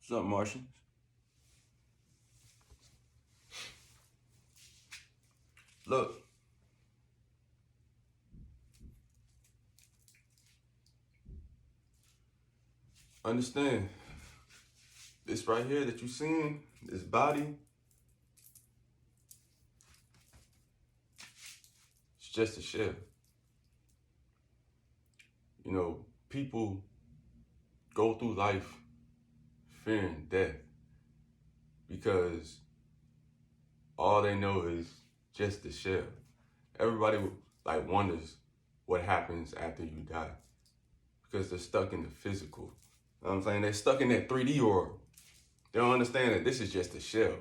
What's up, Martian? Look, understand this right here that you seeing, this body, it's just a shell. You know, people go through life fearing death because all they know is just the shell. Everybody like wonders what happens after you die because they're stuck in the physical. You know what I'm saying? They're stuck in that 3D world. They don't understand that this is just a shell.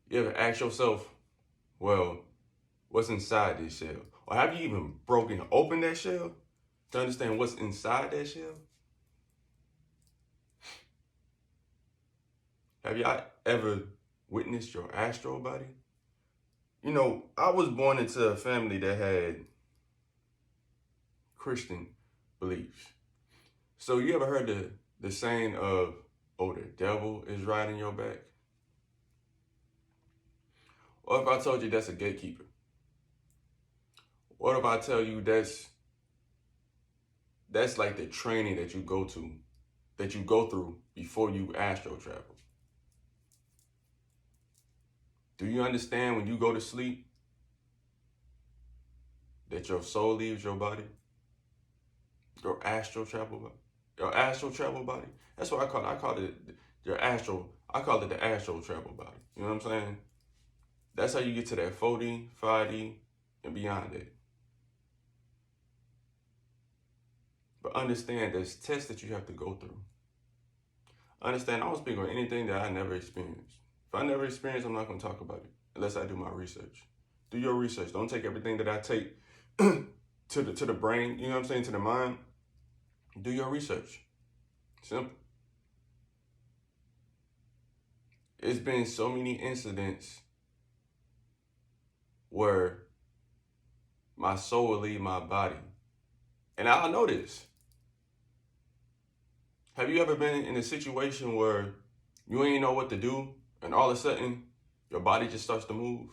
You ever ask yourself, well, what's inside this shell? Or have you even broken open that shell to understand what's inside that shell? Have y'all ever witnessed your astral body? You know, I was born into a family that had Christian beliefs. So you ever heard the saying of, oh, the devil is riding your back? What if I told you that's a gatekeeper? What if I tell you that's like the training that you go through before you astro travel? Do you understand when you go to sleep that your soul leaves your body? Your astral travel body? Your astral travel body? That's what I call it. I call it the astral travel body. You know what I'm saying? That's how you get to that 4D, 5D, and beyond it. But understand there's tests that you have to go through. Understand, I don't speak on anything that I never experienced. If I never experienced, I'm not going to talk about it unless I do my research. Do your research. Don't take everything that I take to the brain, you know what I'm saying, to the mind. Do your research. Simple. It's been so many incidents where my soul will leave my body. And I know this. Have you ever been in a situation where you ain't know what to do and all of a sudden your body just starts to move?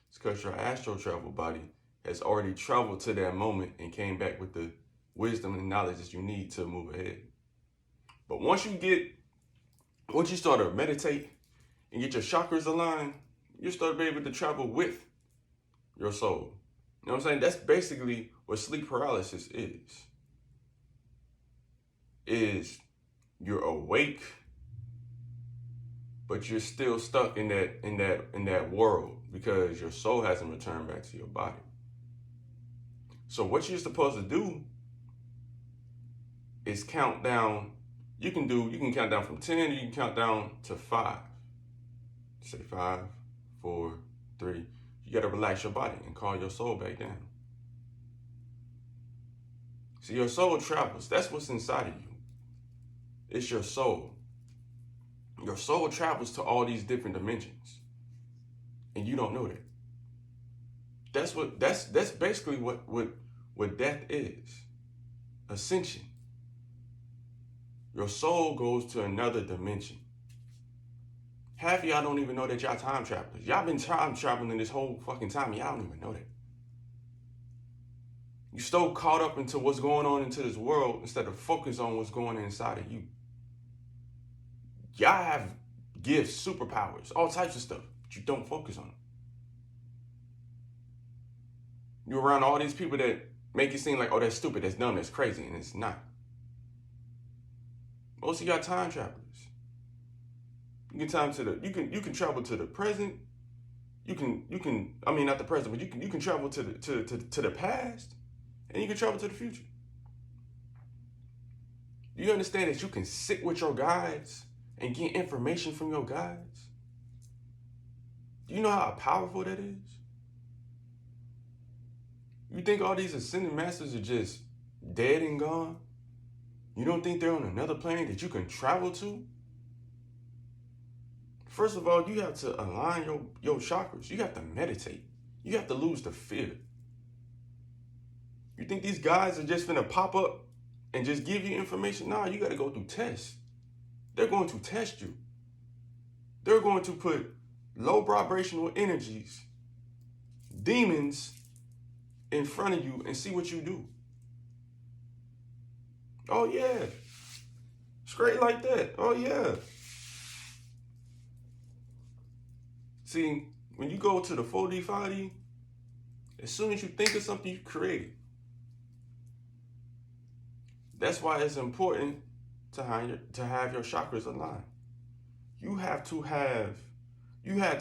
It's because your astral travel body has already traveled to that moment and came back with the wisdom and knowledge that you need to move ahead. But once you start to meditate and get your chakras aligned, you start to be able to travel with your soul. You know what I'm saying? That's basically what sleep paralysis is you're awake, but you're still stuck in that world because your soul hasn't returned back to your body. So what you're supposed to do is count down. You can count down from 10, you can count down to 5. Say 5, 4, 3. You gotta relax your body and call your soul back down. See, your soul travels. That's what's inside of you. It's your soul. Your soul travels to all these different dimensions. And you don't know that. That's basically what death is. Ascension. Your soul goes to another dimension. Half of y'all don't even know that y'all time travelers. Y'all been time traveling this whole fucking time. Y'all don't even know that. You so caught up into what's going on into this world instead of focus on what's going on inside of you. Y'all have gifts, superpowers, all types of stuff, but you don't focus on them. You're around all these people that make it seem like, oh, that's stupid, that's dumb, that's crazy, and it's not. Most of y'all time travelers. You can travel to the present. You can I mean not the present, but you can travel to the past, and you can travel to the future. Do you understand that you can sit with your guides and get information from your guides? Do you know how powerful that is? You think all these ascended masters are just dead and gone? You don't think they're on another planet that you can travel to? First of all, you have to align your chakras. You have to meditate. You have to lose the fear. You think these guys are just gonna pop up and just give you information? Nah, you gotta go through tests. they're going to test you. They're going to put low vibrational energies, demons, in front of you and see what you do. Oh yeah. Straight like that. Oh yeah. See, when you go to the 4D, 5D, as soon as you think of something, you create it. That's why it's important to have your chakras aligned. You have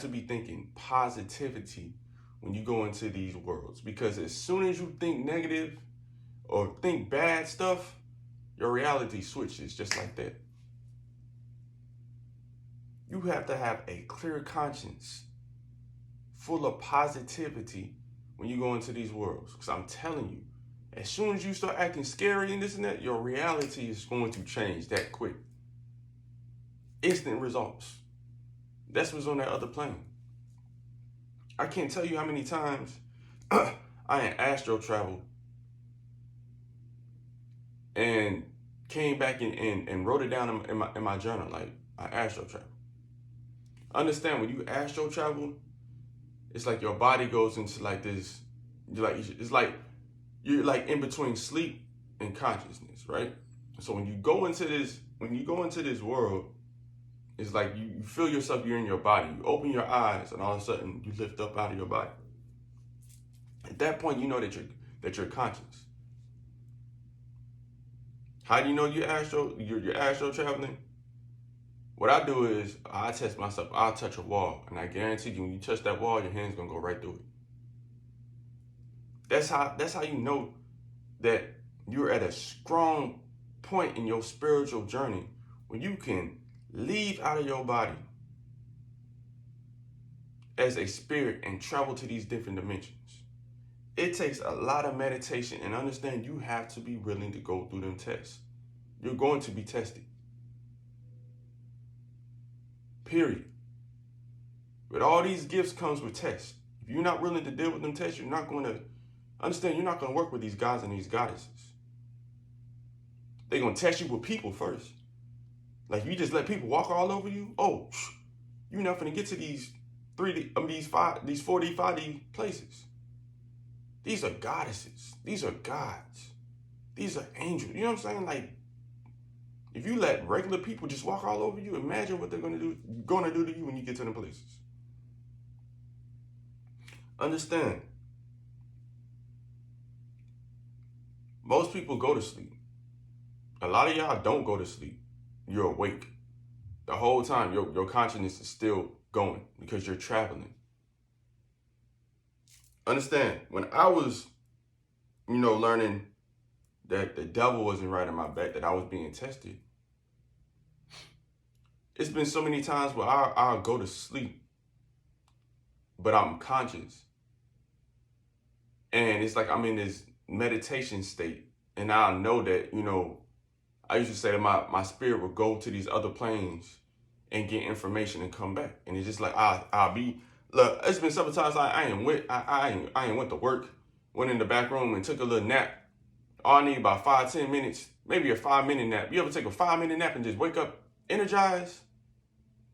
to be thinking positivity when you go into these worlds, because as soon as you think negative or think bad stuff, your reality switches just like that. You have to have a clear conscience full of positivity when you go into these worlds. Because I'm telling you, as soon as you start acting scary and this and that, your reality is going to change that quick. Instant results. That's what's on that other plane. I can't tell you how many times I in Astro Travel and came back and wrote it down in my journal, like I Astro Travel. Understand, when you Astro Travel, it's like your body goes into like this, it's like you're like in between sleep and consciousness, right? So when you go into this world, it's like you feel yourself, you're in your body. You open your eyes and all of a sudden you lift up out of your body. At that point, you know that you're conscious. How do you know you're astro traveling? What I do is I test myself. I'll touch a wall, and I guarantee you, when you touch that wall, your hand's gonna go right through it. That's how you know that you're at a strong point in your spiritual journey when you can leave out of your body as a spirit and travel to these different dimensions. It takes a lot of meditation, and understand you have to be willing to go through them tests. You're going to be tested. Period. With all these gifts comes with tests. If you're not willing to deal with them tests, you're not going to work with these gods and these goddesses. They're going to test you with people first. Like, you just let people walk all over you. Oh, you're not going to get to these 3D, these 4D, 5D places. These are goddesses. These are gods. These are angels. You know what I'm saying? Like, if you let regular people just walk all over you, imagine what they're going to do to you when you get to them places. Understand, most people go to sleep. A lot of y'all don't go to sleep. You're awake. The whole time, your consciousness is still going because you're traveling. Understand, when I was, learning that the devil wasn't right in my back, that I was being tested, it's been so many times where I'll go to sleep, but I'm conscious. And it's like I'm in this meditation state. And I know that, I used to say that my spirit would go to these other planes and get information and come back. And it's just like I'll be, look, it's been several times I ain't went to work, went in the back room and took a little nap. All I need about 5-10 minutes, maybe a 5-minute nap. You ever take a 5-minute nap and just wake up energized?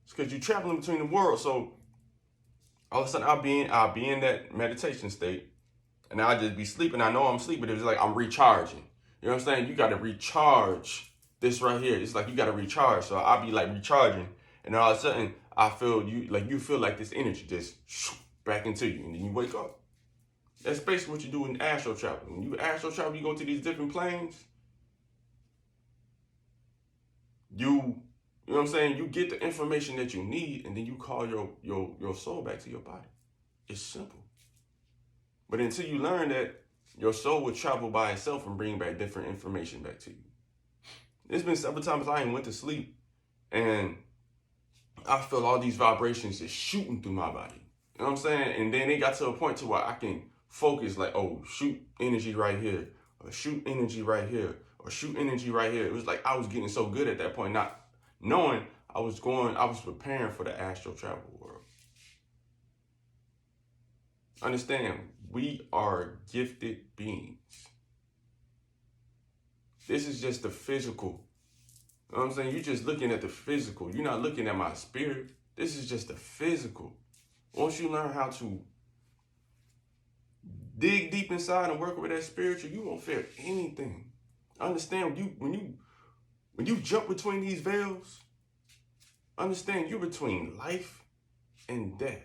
It's because you're traveling between the worlds. So all of a sudden I'll be in that meditation state, and I'll just be sleeping. I know I'm sleeping. It's like I'm recharging. You know what I'm saying? You got to recharge this right here. It's like you got to recharge. So I'll be like recharging, and all of a sudden I feel you feel like this energy just back into you, and then you wake up. That's basically what you do in astro travel. When you astro travel, you go to these different planes. You know what I'm saying? You get the information that you need, and then you call your soul back to your body. It's simple. But until you learn that, your soul will travel by itself and bring back different information back to you. There's been several times I ain't went to sleep, and I feel all these vibrations just shooting through my body. You know what I'm saying? And then it got to a point to where I can focus, like, oh, shoot energy right here, or shoot energy right here, or shoot energy right here. It was like I was getting so good at that point, not knowing I was preparing for the astral travel world. Understand, we are gifted beings. This is just the physical. You know what I'm saying? You're just looking at the physical. You're not looking at my spirit. This is just the physical. Once you learn how to dig deep inside and work with that spiritual, you won't fear anything. Understand when you jump between these veils, understand you're between life and death.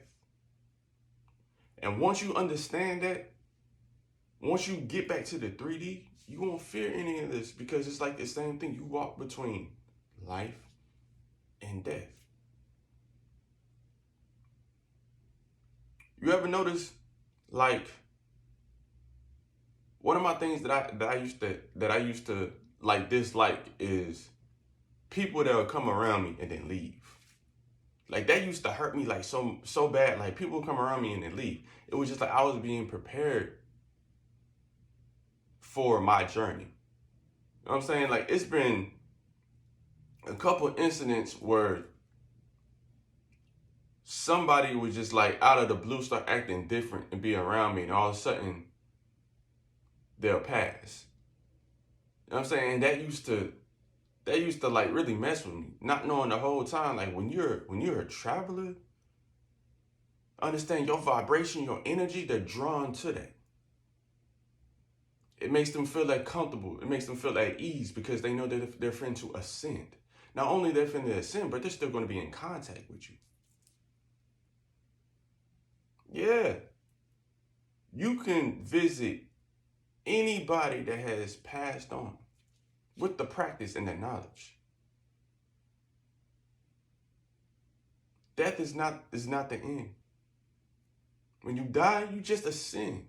And once you understand that, once you get back to the 3D, you won't fear any of this, because it's like the same thing. You walk between life and death. You ever notice, like, one of my things that I used to like dislike is people that would come around me and then leave. Like, that used to hurt me like so bad. Like, people would come around me and then leave. It was just like I was being prepared for my journey. You know what I'm saying? Like, it's been a couple incidents where somebody was just like out of the blue start acting different and be around me, and all of a sudden they'll pass. You know what I'm saying? And that used to like really mess with me, not knowing the whole time. Like, when you're a traveler, understand your vibration, your energy, they're drawn to that. It makes them feel like comfortable. It makes them feel at ease, because they know that they're finna to ascend. Not only they're finna ascend, but they're still going to be in contact with you. Yeah. You can visit anybody that has passed on with the practice and the knowledge. Death is not the end. When you die, you just ascend.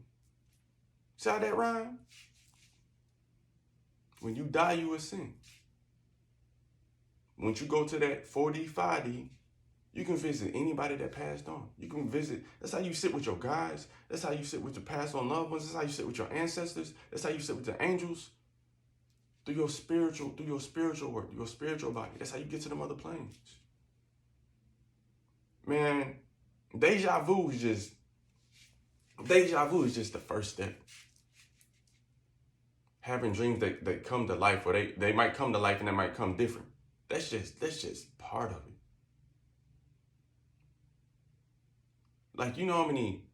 See how that rhyme? When you die, you ascend. Once you go to that 4D, 5D, you can visit anybody that passed on. You can visit, that's how you sit with your guides. That's how you sit with your passed on loved ones. That's how you sit with your ancestors. That's how you sit with the angels. Through your spiritual work, your spiritual body. That's how you get to them other planes. Man, deja vu is just the first step. Having dreams that come to life, or they might come to life and they might come different. That's just part of it. Like, you know how many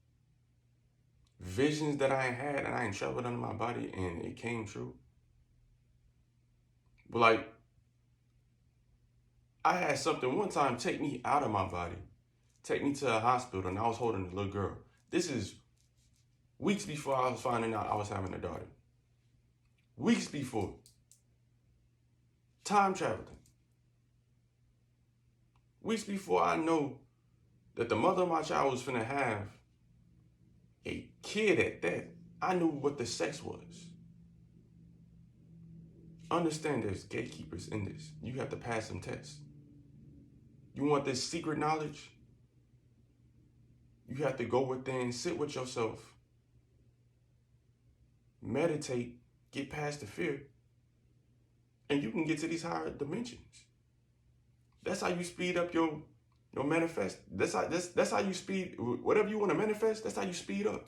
visions that I had and I ain't traveled under my body and it came true? But like, I had something one time take me out of my body, take me to a hospital, and I was holding a little girl. This is weeks before I was finding out I was having a daughter. Weeks before. Time traveling. Weeks before I know that the mother of my child was finna have a kid at that, I knew what the sex was. Understand there's gatekeepers in this. You have to pass some tests. You want this secret knowledge? You have to go within, sit with yourself, meditate, get past the fear, and you can get to these higher dimensions. That's how you speed up your manifest. That's how you speed whatever you want to manifest. That's how you speed up.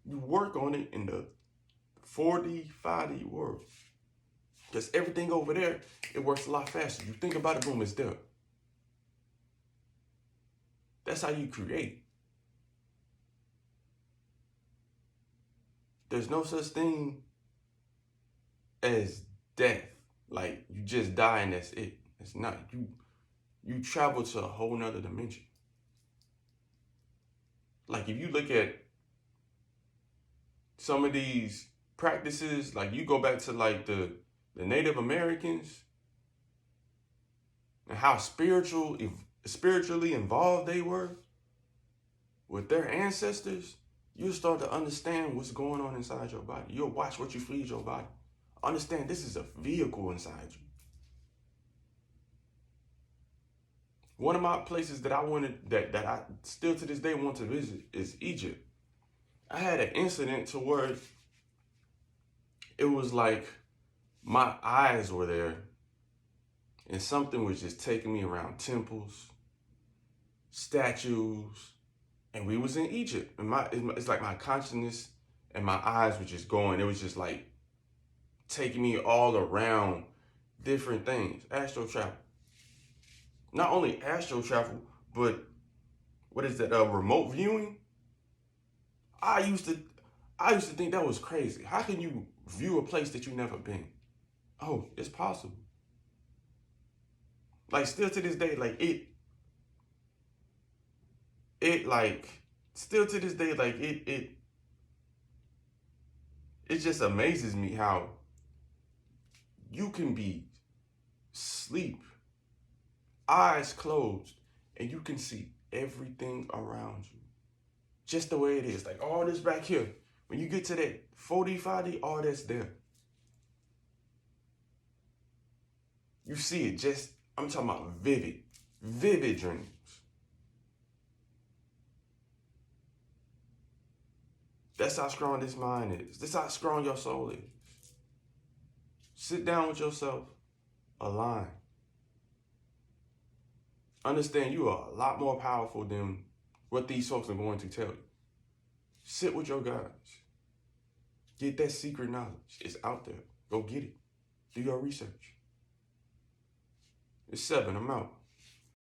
You work on it in the 4D, 5D world. Because everything over there, it works a lot faster. You think about it, boom, it's there. That's how you create. There's no such thing as death. Like, you just die and that's it. It's not. You travel to a whole nother dimension. Like, if you look at some of these practices, like you go back to like the Native Americans and how spiritually involved they were with their ancestors, you'll start to understand what's going on inside your body. You'll watch what you feed your body. Understand this is a vehicle inside you. One of my places that I wanted, that I still to this day want to visit, is Egypt. I had an incident to where it was like my eyes were there and something was just taking me around temples, statues, and we was in Egypt. And it's like my consciousness and my eyes were just going. It was just like taking me all around different things. Astro Travel. Not only Astro Travel, but what is that? Remote viewing. I used to think that was crazy. How can you view a place that you've never been? Oh, it's possible. Like still to this day, like still to this day, like it just amazes me how you can be asleep, eyes closed, and you can see everything around you. Just the way it is. Like all this back here. When you get to that 4D, 5D, all that's there. You see it just, I'm talking about vivid dreams. That's how strong this mind is. That's how strong your soul is. Sit down with yourself, align. Understand you are a lot more powerful than what these folks are going to tell you. Sit with your guides. Get that secret knowledge. It's out there. Go get it. Do your research. It's 7. I'm out.